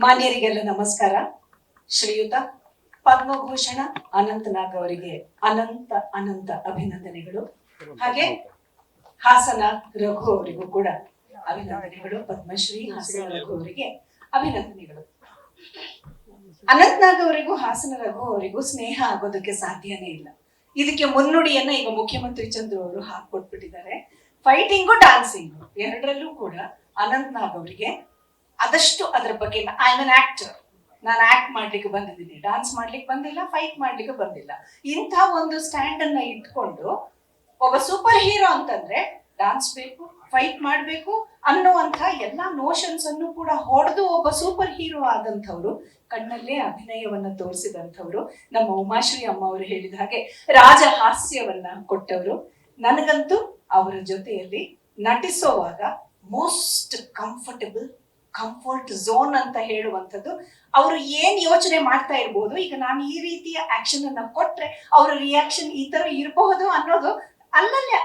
ಮಾನ್ಯರಿಗೆಲ್ಲ ನಮಸ್ಕಾರ. ಶ್ರೀಯುತ ಪದ್ಮಭೂಷಣ ಅನಂತನಾಗ್ ಅವರಿಗೆ ಅನಂತ ಅನಂತ ಅಭಿನಂದನೆಗಳು. ಹಾಗೆ ಹಾಸನ ರಘು ಅವರಿಗೂ ಕೂಡ ಅಭಿನಂದನೆಗಳು. ಪದ್ಮಶ್ರೀ ಹಾಸನ ರಘು ಅವರಿಗೆ ಅಭಿನಂದನೆಗಳು. ಅನಂತನಾಗ್ ಅವರಿಗೂ ಹಾಸನ ರಘು ಅವರಿಗೂ ಸ್ನೇಹ ಆಗೋದಕ್ಕೆ ಸಾಧ್ಯನೇ ಇಲ್ಲ. ಇದಕ್ಕೆ ಮುನ್ನುಡಿಯನ್ನ ಈಗ ಮುಖ್ಯಮಂತ್ರಿ ಚಂದ್ರು ಅವರು ಹಾಕೊಟ್ಬಿಟ್ಟಿದ್ದಾರೆ. ಫೈಟಿಂಗು ಡಾನ್ಸಿಂಗು ಎರಡರಲ್ಲೂ ಕೂಡ ಅನಂತನಾಗ್ ಅವರಿಗೆ ಆದಷ್ಟು ಅದರ ಬಗ್ಗೆ ಐ ಆಮ್ ಅನ್ ಆಕ್ಟರ್, ನಾನು ಆಕ್ಟ್ ಮಾಡ್ಲಿಕ್ಕೆ ಬಂದಿದ್ದೀನಿ, ಡಾನ್ಸ್ ಮಾಡ್ಲಿಕ್ಕೆ ಬಂದಿಲ್ಲ, ಫೈಟ್ ಮಾಡ್ಲಿಕ್ಕೆ ಬಂದಿಲ್ಲ. ಇಂಥ ಒಂದು ಸ್ಟ್ಯಾಂಡ್ ಅನ್ನ ಇಟ್ಕೊಂಡು ಒಬ್ಬ ಸೂಪರ್ ಹೀರೋ ಅಂತಂದ್ರೆ ಡಾನ್ಸ್ ಬೇಕು, ಫೈಟ್ ಮಾಡ್ಬೇಕು ಅನ್ನುವಂಥ ಎಲ್ಲಾ ನೋಷನ್ಸ್ ಅನ್ನು ಕೂಡ ಹೊಡೆದು ಒಬ್ಬ ಸೂಪರ್ ಹೀರೋ ಆದಂಥವ್ರು, ಕಣ್ಣಲ್ಲೇ ಅಭಿನಯವನ್ನ ತೋರಿಸಿದಂಥವ್ರು, ನಮ್ಮ ಉಮಾಶ್ರೀ ಅಮ್ಮ ಅವರು ಹೇಳಿದ ಹಾಗೆ ರಾಜಹಾಸ್ಯವನ್ನ ಕೊಟ್ಟವರು. ನನಗಂತೂ ಅವರ ಜೊತೆಯಲ್ಲಿ ನಟಿಸೋವಾಗ ಮೋಸ್ಟ್ ಕಂಫರ್ಟ್ ಝೋನ್ ಅಂತ ಹೇಳುವಂಥದ್ದು. ಅವರು ಏನ್ ಯೋಚನೆ ಮಾಡ್ತಾ ಇರ್ಬೋದು, ಈಗ ನಾನು ಈ ರೀತಿಯ ಆಕ್ಷನ್ ಅನ್ನ ಕೊಟ್ರೆ ಅವರ ರಿಯಾಕ್ಷನ್ ಈ ತರ ಇರಬಹುದು ಅನ್ನೋದು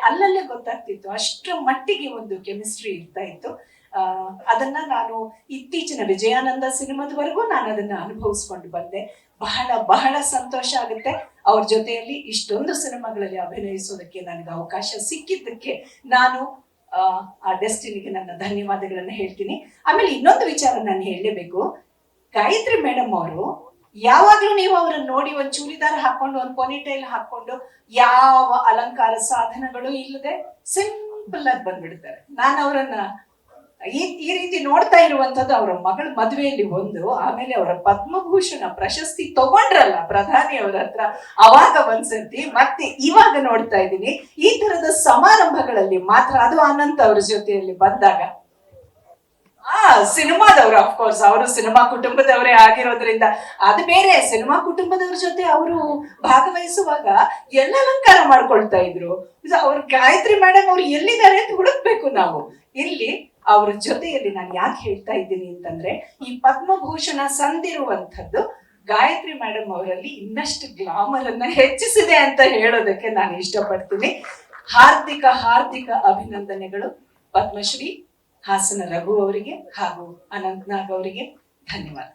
ಅಲ್ಲಲ್ಲೇ ಗೊತ್ತಾಗ್ತಿತ್ತು. ಅಷ್ಟರ ಮಟ್ಟಿಗೆ ಒಂದು ಕೆಮಿಸ್ಟ್ರಿ ಇರ್ತಾ ಇತ್ತು. ಅದನ್ನ ನಾನು ಇತ್ತೀಚಿನ ವಿಜಯಾನಂದ ಸಿನಿಮಾದವರೆಗೂ ನಾನು ಅದನ್ನ ಅನುಭವಿಸ್ಕೊಂಡು ಬಂದೆ. ಬಹಳ ಸಂತೋಷ ಆಗುತ್ತೆ ಅವ್ರ ಜೊತೆಯಲ್ಲಿ ಇಷ್ಟೊಂದು ಸಿನಿಮಾಗಳಲ್ಲಿ ಅಭಿನಯಿಸೋದಕ್ಕೆ ನನಗೆ ಅವಕಾಶ ಸಿಕ್ಕಿದ್ದಕ್ಕೆ ನಾನು ಆ ಡೆಸ್ಟಿನಿಗೆ ನನ್ನ ಧನ್ಯವಾದಗಳನ್ನ ಹೇಳ್ತೀನಿ. ಆಮೇಲೆ ಇನ್ನೊಂದು ವಿಚಾರ ನಾನು ಹೇಳಲೇಬೇಕು. ಗಾಯತ್ರಿ ಮೇಡಮ್ ಅವರು ಯಾವಾಗ್ಲೂ ನೀವು ಅವ್ರನ್ನ ನೋಡಿ ಒಂದ್ ಚೂಡಿದಾರ ಹಾಕೊಂಡು ಒಂದ್ ಪೊನಿಟೈಲ್ ಹಾಕೊಂಡು ಯಾವ ಅಲಂಕಾರ ಸಾಧನಗಳು ಇಲ್ಲದೆ ಸಿಂಪಲ್ ಆಗಿ ಬಂದ್ಬಿಡ್ತಾರೆ. ನಾನು ಅವರನ್ನ ಈ ರೀತಿ ನೋಡ್ತಾ ಇರುವಂತದ್ದು ಅವರ ಮಗಳ ಮದುವೆಯಲ್ಲಿ ಒಂದು, ಆಮೇಲೆ ಅವರ ಪದ್ಮಭೂಷಣ ಪ್ರಶಸ್ತಿ ತಗೊಂಡ್ರಲ್ಲ ಪ್ರಧಾನಿ ಅವರ ಹತ್ರ, ಅವಾಗ ಒಂದ್ಸರ್ತಿ, ಮತ್ತೆ ಇವಾಗ ನೋಡ್ತಾ ಇದ್ದೀನಿ. ಈ ತರದ ಸಮಾರಂಭಗಳಲ್ಲಿ ಮಾತ್ರ, ಅದು ಅನಂತ್ ಅವ್ರ ಜೊತೆಯಲ್ಲಿ ಬಂದಾಗ ಸಿನಿಮಾದವರು ಅಫ್ಕೋರ್ಸ್ ಅವರು ಸಿನಿಮಾ ಕುಟುಂಬದವರೇ ಆಗಿರೋದ್ರಿಂದ ಅದು ಬೇರೆ. ಸಿನಿಮಾ ಕುಟುಂಬದವ್ರ ಜೊತೆ ಅವರು ಭಾಗವಹಿಸುವಾಗ ಎಲ್ಲ ಅಲಂಕಾರ ಮಾಡ್ಕೊಳ್ತಾ ಇದ್ರು. ಅವ್ರ ಗಾಯತ್ರಿ ಮೇಡಮ್ ಅವ್ರು ಎಲ್ಲಿದ್ದಾರೆ ಅಂತ ಹುಡುಕ್ಬೇಕು ನಾವು. ಇಲ್ಲಿ ಅವ್ರ ಜೊತೆಯಲ್ಲಿ ನಾನು ಯಾಕೆ ಹೇಳ್ತಾ ಇದ್ದೀನಿ ಅಂತಂದ್ರೆ, ಈ ಪದ್ಮಭೂಷಣ ಸಂದಿರುವಂಥದ್ದು ಗಾಯತ್ರಿ ಮೇಡಮ್ ಅವರಲ್ಲಿ ಇನ್ನಷ್ಟು ಗ್ಲಾಮರ್ ಅನ್ನ ಹೆಚ್ಚಿಸಿದೆ ಅಂತ ಹೇಳೋದಕ್ಕೆ ನಾನು ಇಷ್ಟಪಡ್ತೀನಿ. ಹಾರ್ದಿಕ ಅಭಿನಂದನೆಗಳು ಪದ್ಮಶ್ರೀ ಹಾಸನ ರಘು ಅವರಿಗೆ ಹಾಗೂ ಅನಂತನಾಗ್ ಅವರಿಗೆ. ಧನ್ಯವಾದ.